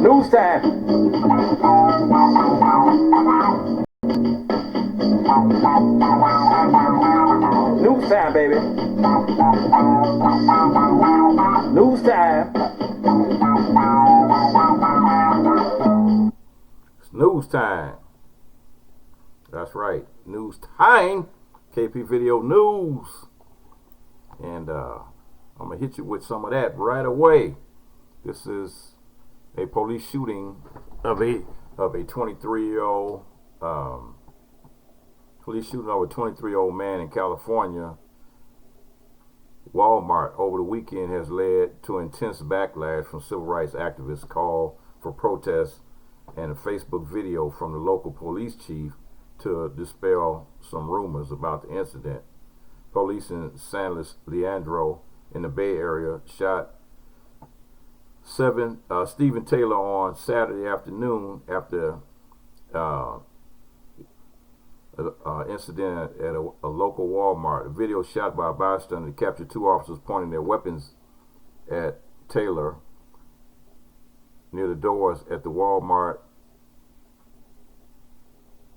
News time. News time, baby. News time. It's news time. That's right. News time. KP Video News. And I'm going to hit you with some of that right away. This is a police shooting of a 23-year-old police shooting of a 23-year-old man in California. Walmart over the weekend has led to intense backlash from civil rights activists' call for protests and a Facebook video from the local police chief to dispel some rumors about the incident. Police in San Leandro in the Bay Area shot Stephen Taylor on Saturday afternoon after incident at a local Walmart. A video shot by a bystander captured two officers pointing their weapons at Taylor near the doors at the Walmart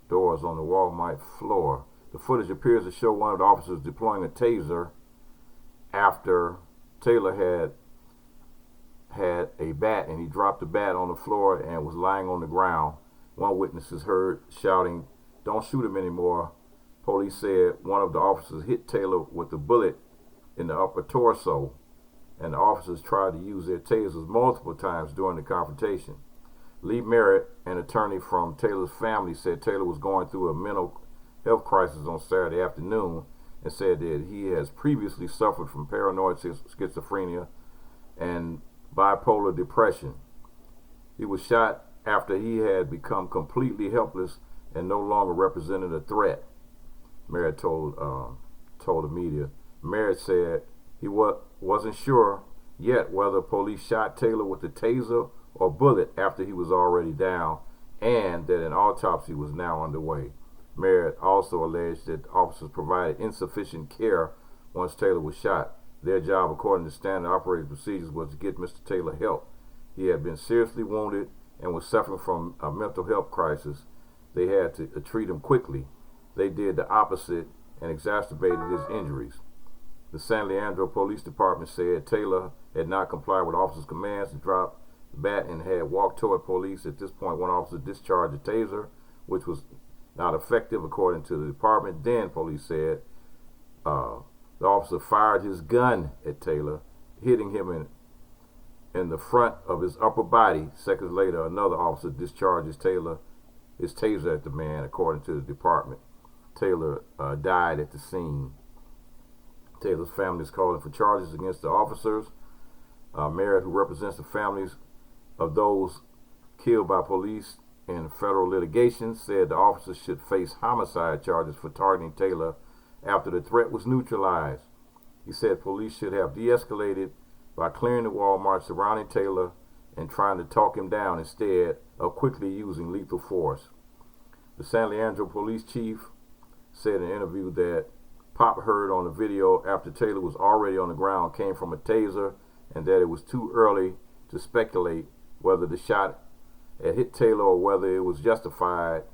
doors on the Walmart floor. The footage appears to show one of the officers deploying a taser after Taylor had a bat, and he dropped the bat on the floor and was lying on the ground. One witness is heard shouting, "Don't shoot him anymore." Police said one of the officers hit Taylor with a bullet in the upper torso, and the officers tried to use their tasers multiple times during the confrontation. Lee Merritt, an attorney from Taylor's family, said Taylor was going through a mental health crisis on Saturday afternoon and said that he has previously suffered from paranoid schizophrenia and bipolar depression. He was shot after he had become completely helpless and no longer represented a threat, Merritt told the media. Merritt said he wasn't sure yet whether police shot Taylor with a taser or bullet after he was already down, and that an autopsy was now underway. Merritt also alleged that officers provided insufficient care once Taylor was shot. Their job, according to standard operating procedures, was to get Mr. Taylor help. He had been seriously wounded and was suffering from a mental health crisis. They had to treat him quickly. They did the opposite and exacerbated his injuries. The San Leandro Police Department said Taylor had not complied with officers' commands to drop the bat and had walked toward police. At this point, one officer discharged a taser, which was not effective, according to the department. Then, police said, the officer fired his gun at Taylor, hitting him in the front of his upper body. Seconds later, another officer discharged his taser at the man, according to the department. Taylor died at the scene. Taylor's family is calling for charges against the officers. Merritt, who represents the families of those killed by police in federal litigation, said the officers should face homicide charges for targeting Taylor after the threat was neutralized. He said police should have de-escalated by clearing the Walmart surrounding Taylor and trying to talk him down instead of quickly using lethal force. The San Leandro police chief said in an interview that pop heard on the video after Taylor was already on the ground came from a taser, and that it was too early to speculate whether the shot had hit Taylor or whether it was justified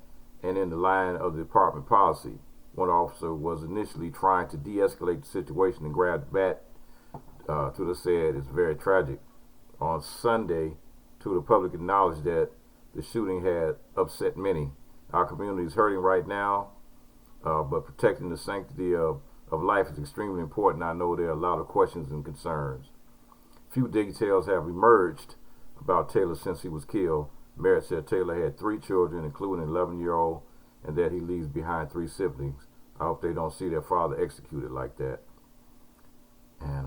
and in the line of the department policy. One officer was initially trying to de-escalate the situation and grabbed the bat. Tula said it's very tragic. On Sunday, Tula public acknowledged that the shooting had upset many. Our community is hurting right now, but protecting the sanctity of life is extremely important. I know there are a lot of questions and concerns. Few details have emerged about Taylor since he was killed. Merritt said Taylor had 3 children, including an 11-year-old, and that he leaves behind 3 siblings. I hope they don't see their father executed like that. And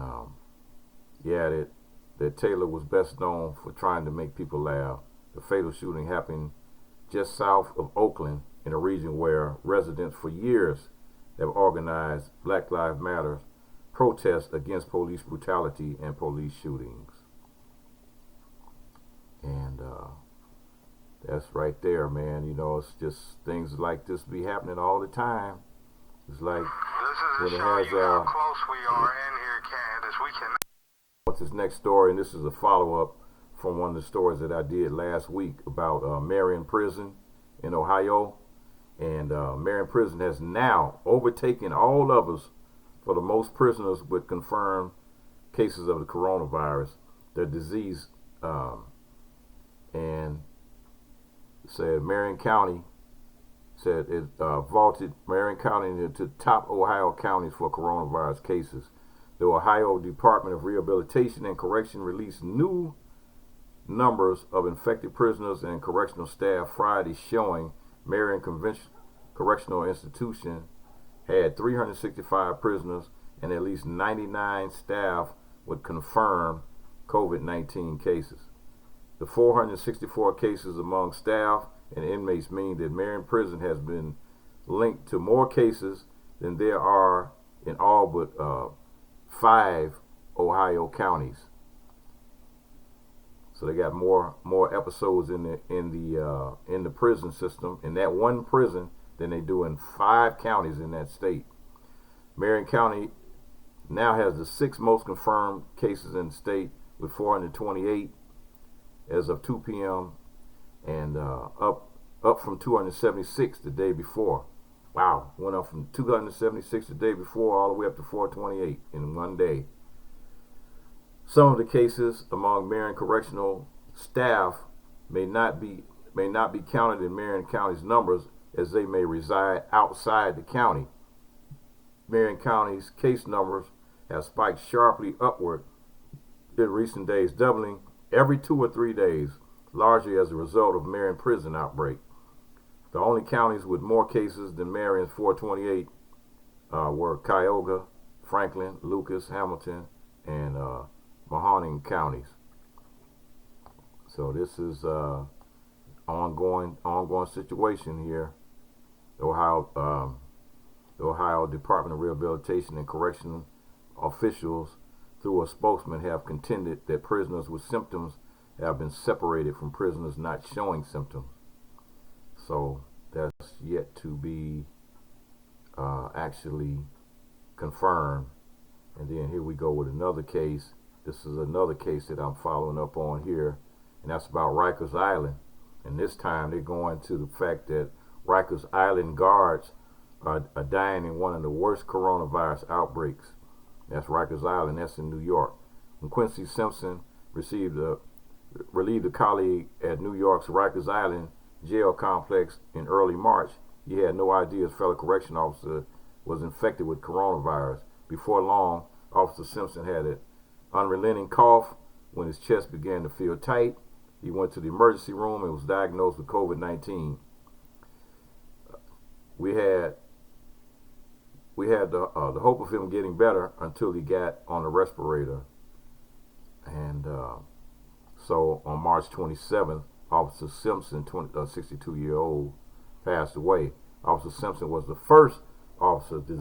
he added that Taylor was best known for trying to make people laugh. The fatal shooting happened just south of Oakland, in a region where residents for years have organized Black Lives Matter protests against police brutality and police shootings. And that's right there, man. You know, it's just things like this be happening all the time. It's like when it has how close we are in here, Candace. We cannot. What's this next story? And this is a follow-up from one of the stories that I did last week about Marion Prison in Ohio. And Marion Prison has now overtaken all others for the most prisoners with confirmed cases of the coronavirus, the disease, and said Marion County said it vaulted Marion County into top Ohio counties for coronavirus cases. The Ohio Department of Rehabilitation and Correction released new numbers of infected prisoners and correctional staff Friday, showing Marion Correctional Institution had 365 prisoners and at least 99 staff with confirmed COVID-19 cases. The 464 cases among staff and inmates mean that Marion Prison has been linked to more cases than there are in all but 5 Ohio counties. So they got more episodes in the prison system, in that one prison, than they do in 5 counties in that state. Marion County now has the 6th most confirmed cases in the state, with 428 as of 2 p.m. and up from 276 the day before. Wow, went up from 276 the day before all the way up to 428 in one day. Some of the cases among Marion correctional staff may not be counted in Marion County's numbers, as they may reside outside the county. Marion County's case numbers have spiked sharply upward in recent days, doubling every 2 or 3 days, largely as a result of Marion prison outbreak. The only counties with more cases than Marion's 428 were Cuyahoga, Franklin, Lucas, Hamilton, and Mahoning counties. So this is ongoing situation here. The Ohio Department of Rehabilitation and Correction officials, through a spokesman, have contended that prisoners with symptoms have been separated from prisoners not showing symptoms. So that's yet to be actually confirmed. And then here we go with another case. This is another case that I'm following up on here, and that's about Rikers Island. And this time they're going to the fact that Rikers Island guards are dying in one of the worst coronavirus outbreaks. That's Rikers Island, that's in New York. When Quincy Simpson relieved a colleague at New York's Rikers Island jail complex in early March, he had no idea his fellow correction officer was infected with coronavirus. Before long, Officer Simpson had an unrelenting cough. When his chest began to feel tight, he went to the emergency room and was diagnosed with COVID-19. We had the hope of him getting better until he got on a respirator. And so on March 27th, Officer Simpson, 62-year-old, passed away. Officer Simpson was the first officer to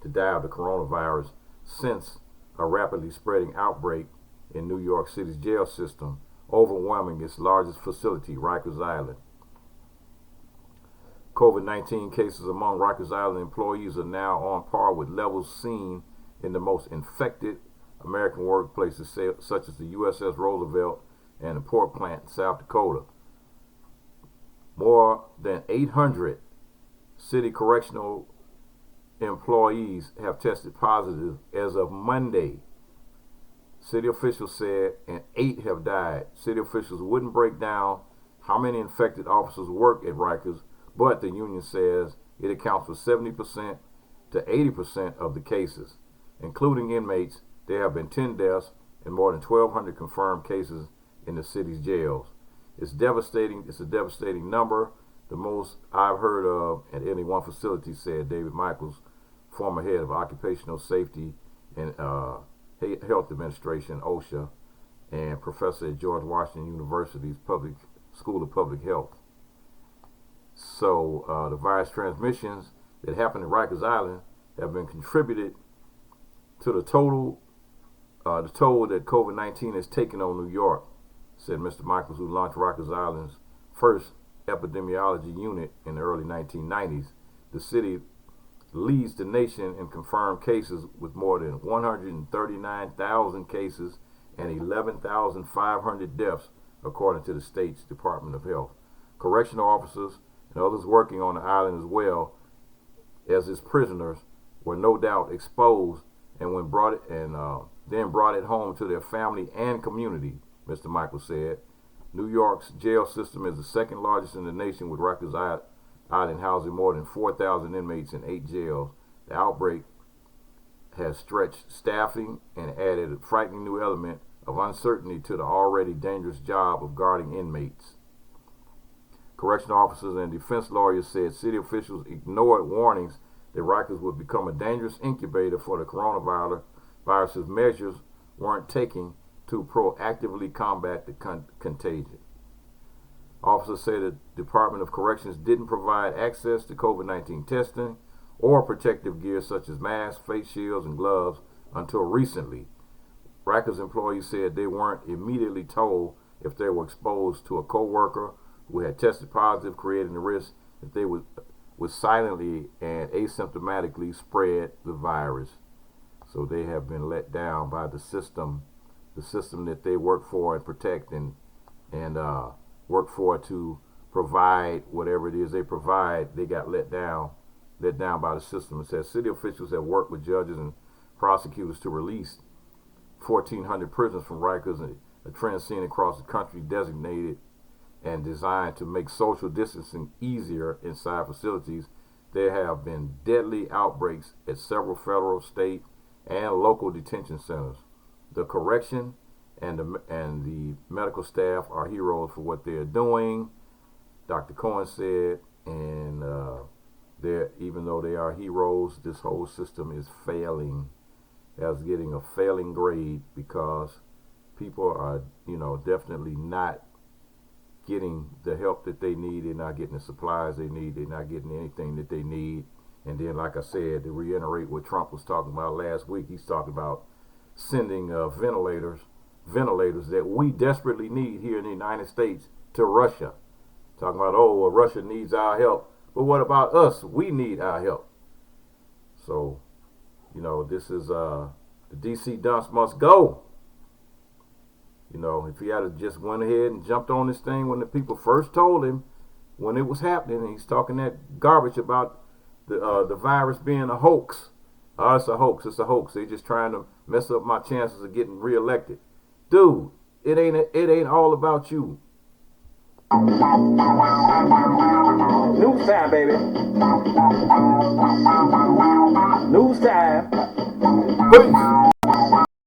die of the coronavirus since a rapidly spreading outbreak in New York City's jail system, overwhelming its largest facility, Rikers Island. COVID-19 cases among Rikers Island employees are now on par with levels seen in the most infected American workplaces, such as the USS Roosevelt and the pork plant in South Dakota. More than 800 city correctional employees have tested positive as of Monday, city officials said, and 8 have died. City officials wouldn't break down how many infected officers work at Rikers, but the union says it accounts for 70% to 80% of the cases. Including inmates, there have been 10 deaths and more than 1,200 confirmed cases in the city's jails. It's devastating. It's a devastating number, the most I've heard of at any one facility, said David Michaels, former head of Occupational Safety and Health Administration, OSHA, and professor at George Washington University's School of Public Health. So the virus transmissions that happened at Rikers Island have been contributed to the toll that COVID-19 has taken on New York, said Mr. Michaels, who launched Rikers Island's first epidemiology unit in the early 1990s. The city leads the nation in confirmed cases with more than 139,000 cases and 11,500 deaths, according to the state's Department of Health. Correctional officers and others working on the island as well as its prisoners were no doubt exposed and then brought it home to their family and community, Mr. Michael said. New York's jail system is the second largest in the nation, with Rikers Island housing more than 4,000 inmates in 8 jails. The outbreak has stretched staffing and added a frightening new element of uncertainty to the already dangerous job of guarding inmates. Correctional officers and defense lawyers said city officials ignored warnings that Rikers would become a dangerous incubator for the coronavirus measures weren't taken to proactively combat the contagion. Officers say the Department of Corrections didn't provide access to COVID-19 testing or protective gear such as masks, face shields, and gloves until recently. Rikers employees said they weren't immediately told if they were exposed to a co-worker who had tested positive, creating the risk that they would silently and asymptomatically spread the virus. So they have been let down by the system that they work for and protect and work for to provide whatever it is they provide. They got let down by the system. It says city officials have worked with judges and prosecutors to release 1,400 prisoners from Rikers, a trend seen across the country, designated and designed to make social distancing easier inside facilities. There have been deadly outbreaks at several federal, state, and local detention centers. The correction and the medical staff are heroes for what they're doing, Dr. Cohen said, and even though they are heroes, this whole system is failing, as getting a failing grade, because people are, definitely not getting the help that they need. They're not getting the supplies they need. They're not getting anything that they need. And then, like I said, to reiterate what Trump was talking about last week, he's talking about sending ventilators that we desperately need here in the United States to Russia. Talking about, Russia needs our help. But what about us? We need our help. So, this is the DC dunce must go. If he had just went ahead and jumped on this thing when the people first told him when it was happening, and he's talking that garbage about the virus being a hoax. It's a hoax. It's a hoax. They're just trying to mess up my chances of getting reelected. Dude, it ain't all about you. News time, baby. News time. Peace.